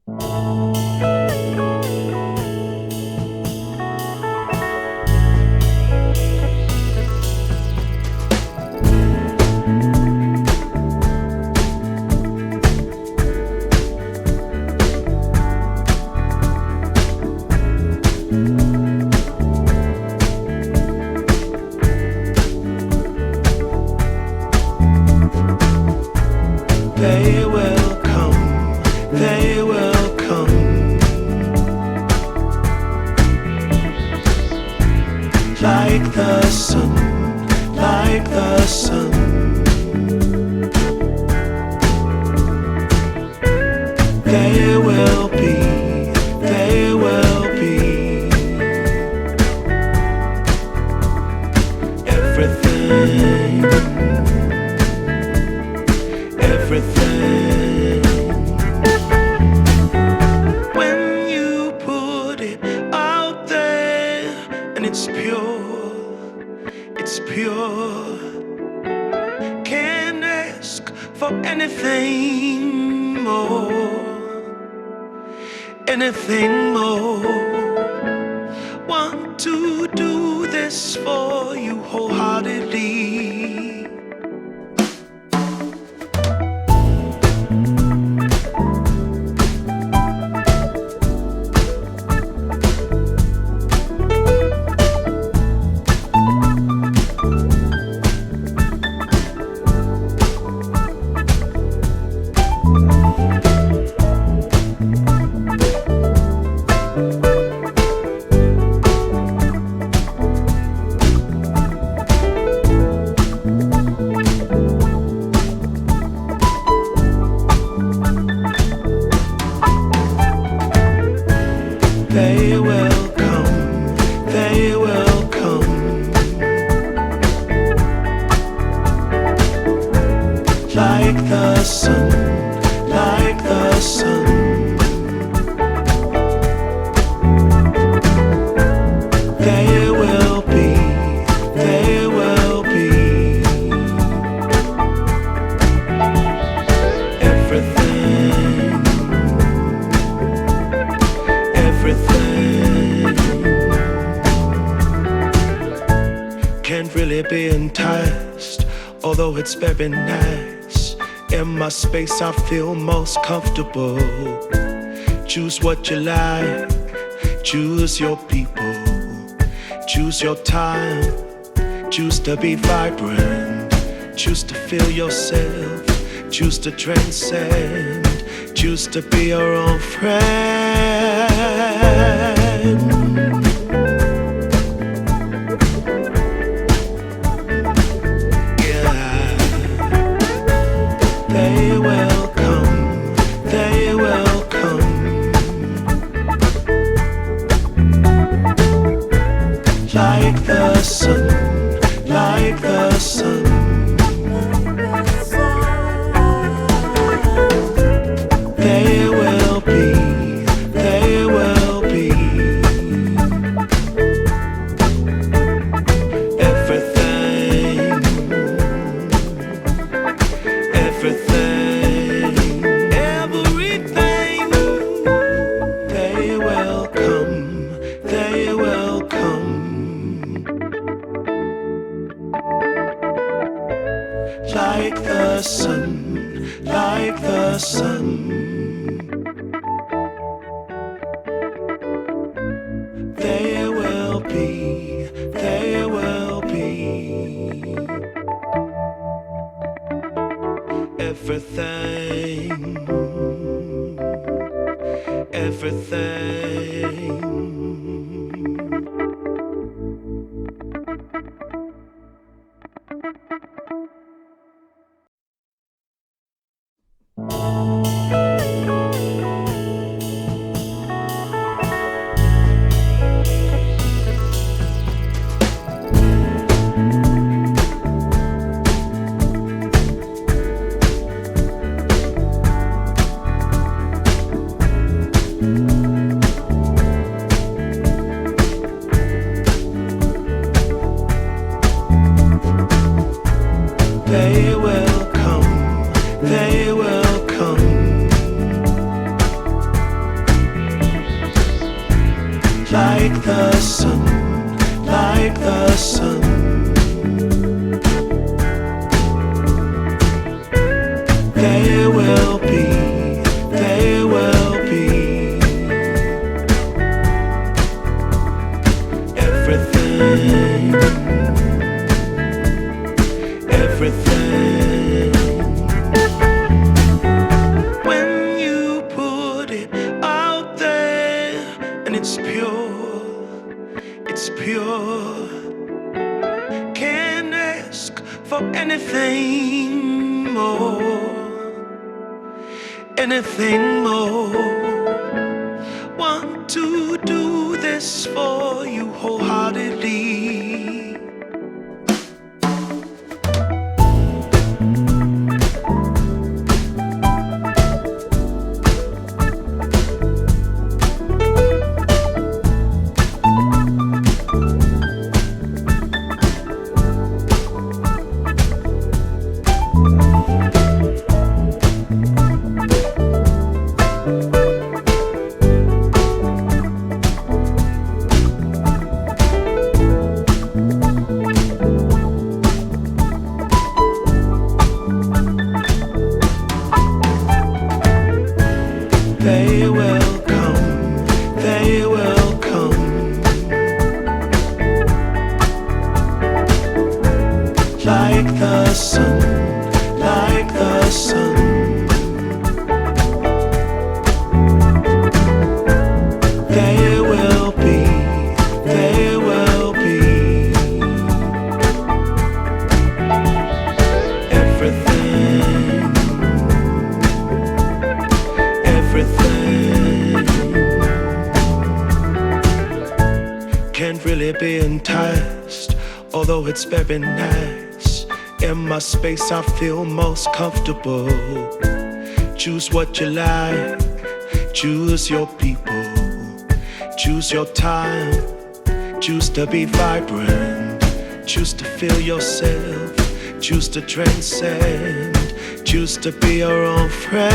They will come, they will come, like the sun, like the sun. They will be, they will be everything, everything. When you put it out there and it's pure, can't ask for anything more, anything more. Want to do this for you wholeheartedly. They will come, they will come, like the sun, like the sun. They will be, they will be everything, everything. Can't really be enticed, although it's very nice. In my space I feel most comfortable. Choose what you like, choose your people, choose your time, choose to be vibrant, choose to feel yourself, choose to transcend, choose to be your own friend. Yeah, they will come, they will come, like the sun, like the sun. They will be, they will be everything, everything, everything. They will come, they will come, like the sun, like the sun. They will be, they will be everything, everything. the sun, like the sun. There will be everything, everything. When you put it out there and it's pure, can't ask for anything more. Want to do this for you wholeheartedly. They will come, like the sun, like the sun. There will be everything, everything. Can't really be enticed, although it's very nice. In my space I feel most comfortable. Choose what you like, choose your people, choose your time, choose to be vibrant, choose to feel yourself, choose to transcend, choose to be your own friend.